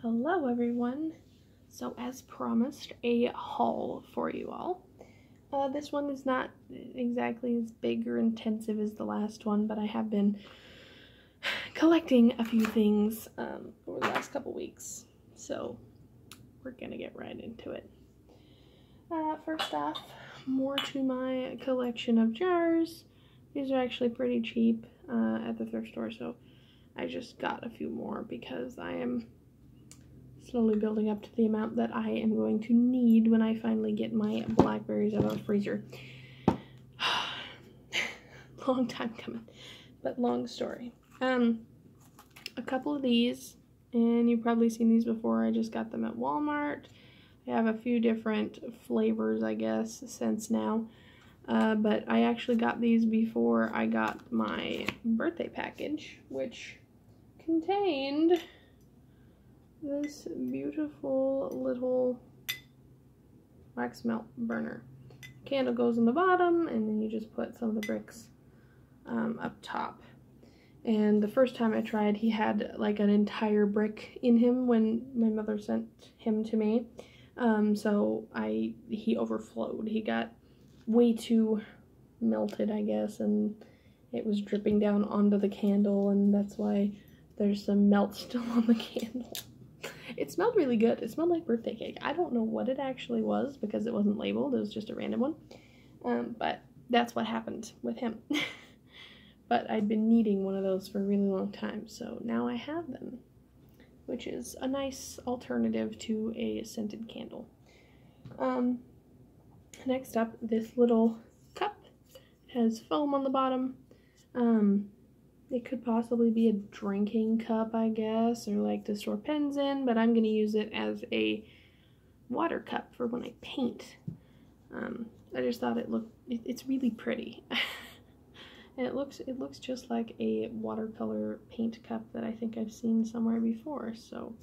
Hello everyone. So as promised, a haul for you all. This one is not exactly as big or intensive as the last one, but I have been collecting a few things over the last couple weeks. So we're gonna get right into it. First off, more to my collection of jars. These are actually pretty cheap at the thrift store, so I just got a few more because I am slowly building up to the amount that I am going to need when I finally get my blackberries out of the freezer. Long time coming, but long story. A couple of these, and you've probably seen these before. I just got them at Walmart. I have a few different flavors, I guess, since now. But I actually got these before I got my birthday package, which contained this beautiful little wax melt burner. Candle goes in the bottom, and then you just put some of the bricks up top. And the first time I tried, he had like an entire brick in him when my mother sent him to me. So he overflowed. He got way too melted, I guess, and it was dripping down onto the candle, and that's why there's some melt still on the candle. It smelled really good. It smelled like birthday cake. I don't know what it actually was because it wasn't labeled. It was just a random one. But that's what happened with him. But I'd been needing one of those for a really long time, so now I have them, which is a nice alternative to a scented candle. Next up, this little cup has foam on the bottom. It could possibly be a drinking cup, I guess, or like to store pens in, but I'm going to use it as a water cup for when I paint. I just thought it's really pretty. And it looks just like a watercolor paint cup that I think I've seen somewhere before, so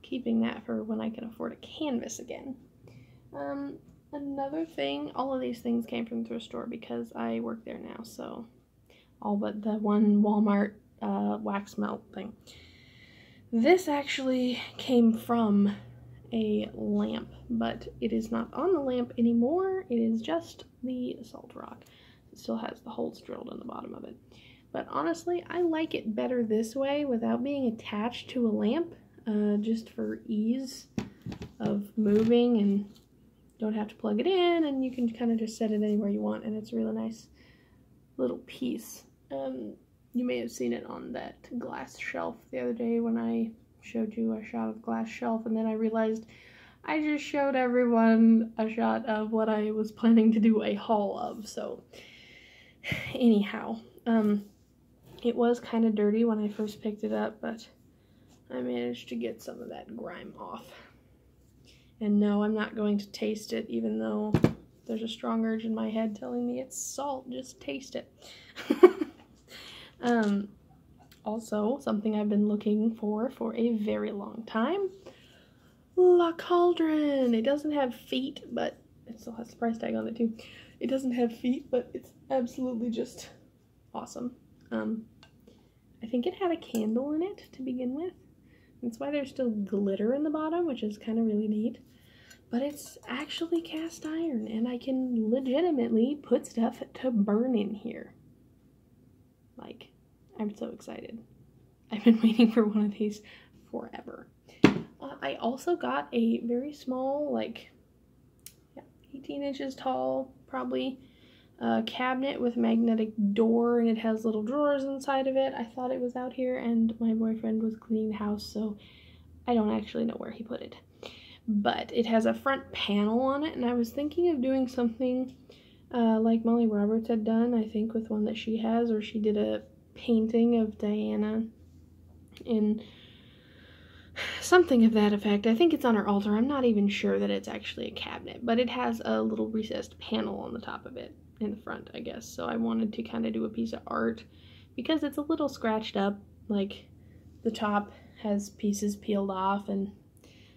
keeping that for when I can afford a canvas again. Another thing, all of these things came from the thrift store because I work there now, so all but the one Walmart wax melt thing. This actually came from a lamp, but it is not on the lamp anymore. It is just the salt rock. It still has the holes drilled in the bottom of it. But honestly, I like it better this way without being attached to a lamp, just for ease of moving, and don't have to plug it in, and you can kind of just set it anywhere you want, and it's a really nice little piece. You may have seen it on that glass shelf the other day when I showed you a shot of the glass shelf, and then I realized I just showed everyone a shot of what I was planning to do a haul of. So anyhow, it was kind of dirty when I first picked it up, but I managed to get some of that grime off. And no, I'm not going to taste it, even though there's a strong urge in my head telling me it's salt. Just taste it. Also, something I've been looking for a very long time. La Cauldron. It doesn't have feet, but it still has the price tag on it too. It doesn't have feet, but it's absolutely just awesome. I think it had a candle in it to begin with. That's why there's still glitter in the bottom, which is kind of really neat. But it's actually cast iron, and I can legitimately put stuff to burn in here. Like, I'm so excited. I've been waiting for one of these forever. I also got a very small, like, 18 inches tall, probably, cabinet with a magnetic door, and it has little drawers inside of it. I thought it was out here, and my boyfriend was cleaning the house, so I don't actually know where he put it. But it has a front panel on it, and I was thinking of doing something like Molly Roberts had done, I think, with one that she has, or she did a painting of Diana in something of that effect. I think it's on her altar. I'm not even sure that it's actually a cabinet, but it has a little recessed panel on the top of it in the front, I guess. So I wanted to kind of do a piece of art because it's a little scratched up, like the top has pieces peeled off, and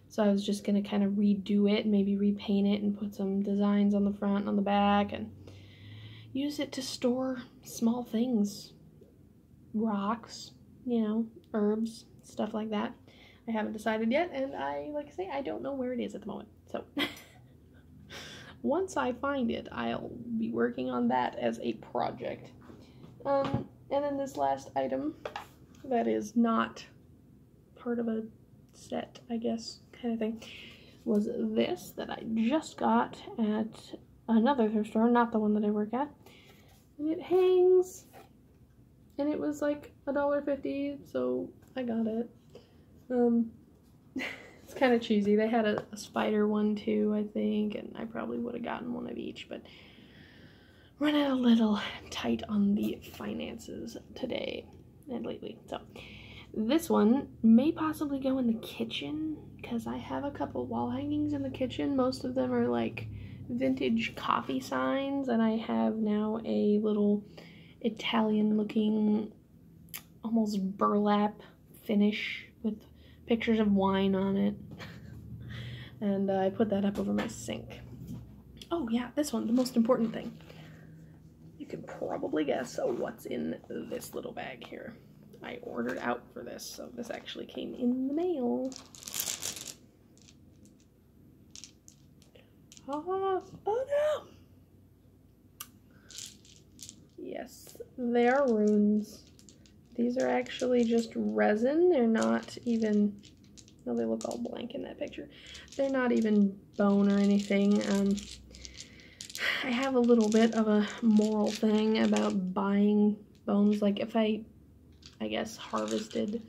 so I was just going to kind of redo it, maybe repaint it and put some designs on the front and on the back and use it to store small things, rocks, you know, herbs, stuff like that. I haven't decided yet, and like I say, I don't know where it is at the moment. So once I find it, I'll be working on that as a project. And then this last item that is not part of a set, I guess, kind of thing, was this that I just got at another thrift store, not the one that I work at. And it hangs, and it was like $1.50, so I got it. It's kind of cheesy. They had a spider one too, I think, and I probably would have gotten one of each, but running a little tight on the finances today and lately. So this one may possibly go in the kitchen because I have a couple wall hangings in the kitchen. Most of them are like vintage coffee signs, and I have now a little Italian looking almost burlap finish with pictures of wine on it. And I put that up over my sink. Oh yeah, this one, the most important thing. You can probably guess what's in this little bag here. I ordered out for this, so this actually came in the mail. Oh no! Yes, they are runes. These are actually just resin. They're not even, no, they look all blank in that picture. They're not even bone or anything. I have a little bit of a moral thing about buying bones. Like if I guess, harvested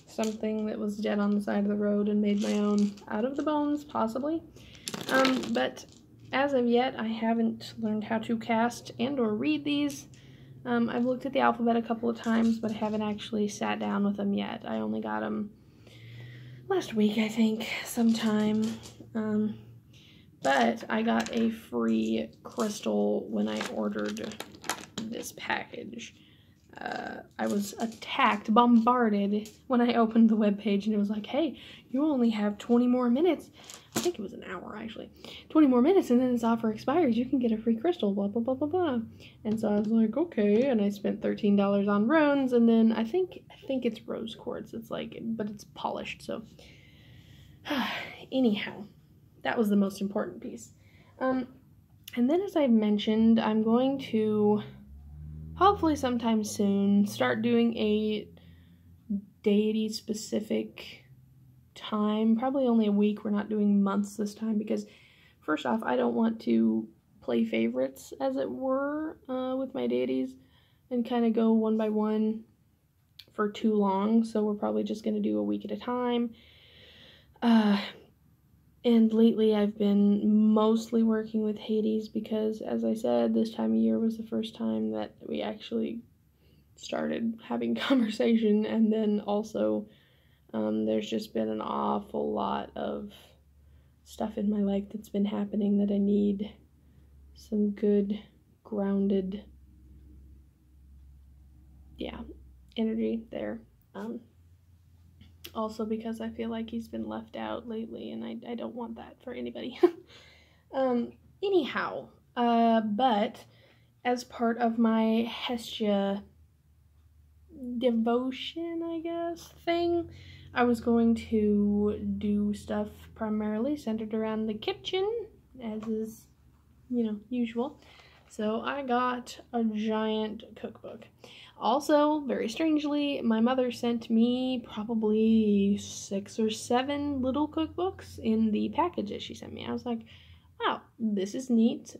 something that was dead on the side of the road and made my own out of the bones, possibly. But as of yet, I haven't learned how to cast and or read these. I've looked at the alphabet a couple of times, but I haven't actually sat down with them yet. I only got them last week, I think, sometime. But I got a free crystal when I ordered this package. I was bombarded when I opened the webpage, and it was like, hey, you only have 20 more minutes. I think it was an hour, actually. 20 more minutes, and then this offer expires. You can get a free crystal, blah, blah, blah, blah, blah. And so I was like, okay, and I spent $13 on runes, and then I think it's rose quartz. It's like, but it's polished, so. Anyhow, that was the most important piece. And then, as I mentioned, I'm going to hopefully sometime soon start doing a deity specific time, probably only a week. We're not doing months this time because first off, I don't want to play favorites, as it were, with my deities and kind of go one by one for too long, so we're probably just going to do a week at a time. And lately I've been mostly working with Hades because, as I said, this time of year was the first time that we actually started having conversation, and then also there's just been an awful lot of stuff in my life that's been happening that I need some good, grounded, energy there. Also because I feel like he's been left out lately, and I don't want that for anybody. Anyhow, but as part of my Hestia devotion, I guess, thing, I was going to do stuff primarily centered around the kitchen, as is, usual. So I got a giant cookbook. Also, very strangely, my mother sent me probably 6 or 7 little cookbooks in the packages she sent me. I was like, wow, this is neat.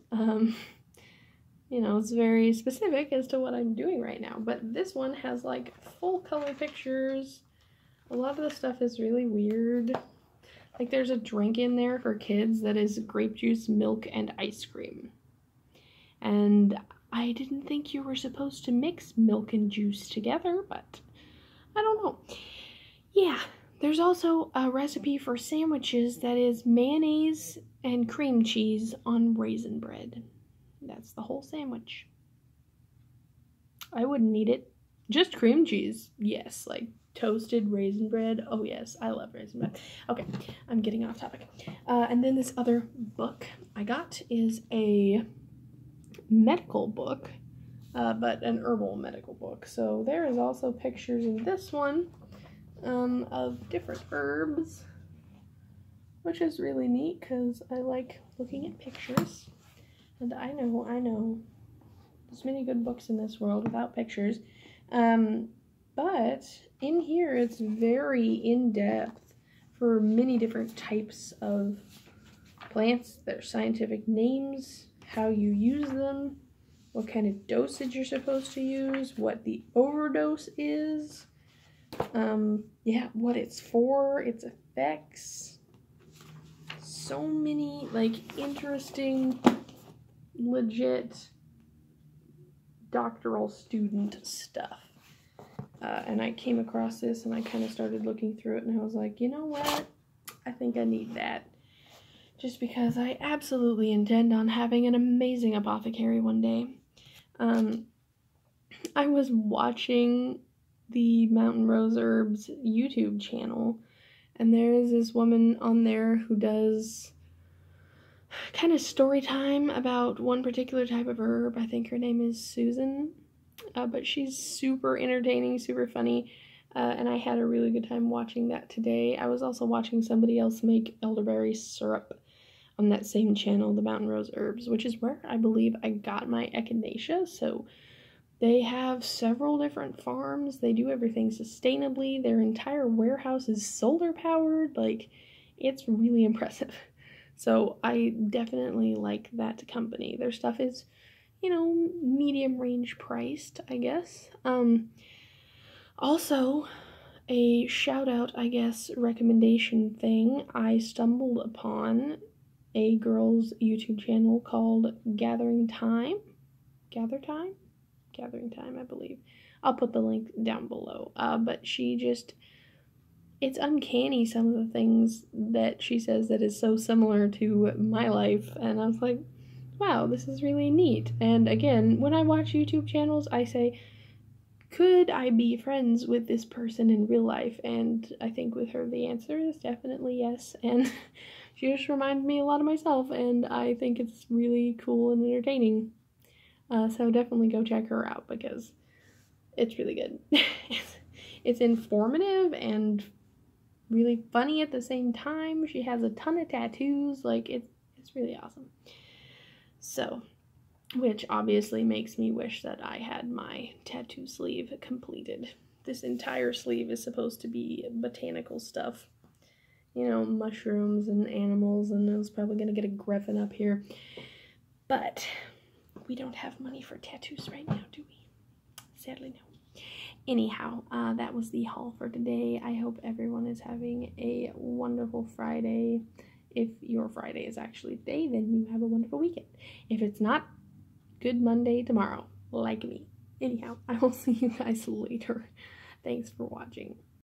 It's very specific as to what I'm doing right now. But this one has like full color pictures. A lot of the stuff is really weird. Like there's a drink in there for kids that is grape juice, milk, and ice cream. And I didn't think you were supposed to mix milk and juice together, but I don't know. Yeah, there's also a recipe for sandwiches that is mayonnaise and cream cheese on raisin bread. That's the whole sandwich. I wouldn't eat it. Just cream cheese, yes, like toasted raisin bread. Oh yes, I love raisin bread. Okay, I'm getting off topic. And then this other book I got is a medical book, but an herbal medical book. So there is also pictures in this one of different herbs, which is really neat because I like looking at pictures. And I know, there's many good books in this world without pictures. But in here it's very in-depth for many different types of plants, their scientific names, how you use them, what kind of dosage you're supposed to use, what the overdose is, yeah, what it's for, its effects. So many, like, interesting, legit doctoral student stuff. And I came across this and I kind of started looking through it and I was like, you know what? I think I need that. Just because I absolutely intend on having an amazing apothecary one day. I was watching the Mountain Rose Herbs YouTube channel, and there is this woman on there who does kind of story time about one particular type of herb. I think her name is Susan, but she's super entertaining, super funny, and I had a really good time watching that today. I was also watching somebody else make elderberry syrup on that same channel, the Mountain Rose Herbs, which is where I believe I got my echinacea. So they have several different farms. They do everything sustainably. Their entire warehouse is solar powered. Like, it's really impressive. So I definitely like that company. Their stuff is, you know, medium range priced, I guess. Also, a shout out, I guess, recommendation thing. I stumbled upon a girl's YouTube channel called GatherThyme, I believe. I'll put the link down below. But she just, it's uncanny some of the things that she says that is so similar to my life, and I was like, wow, this is really neat. And again, when I watch YouTube channels, I say, could I be friends with this person in real life? And I think with her the answer is definitely yes, and she just reminded me a lot of myself, and I think it's really cool and entertaining. So definitely go check her out because it's really good. It's informative and really funny at the same time. She has a ton of tattoos. Like, it's really awesome. So, which obviously makes me wish that I had my tattoo sleeve completed. This entire sleeve is supposed to be botanical stuff. You know, mushrooms and animals, and I was probably going to get a griffin up here. But we don't have money for tattoos right now, do we? Sadly, no. Anyhow, that was the haul for today. I hope everyone is having a wonderful Friday. If your Friday is actually today, then you have a wonderful weekend. If it's not, good Monday tomorrow, like me. Anyhow, I will see you guys later. Thanks for watching.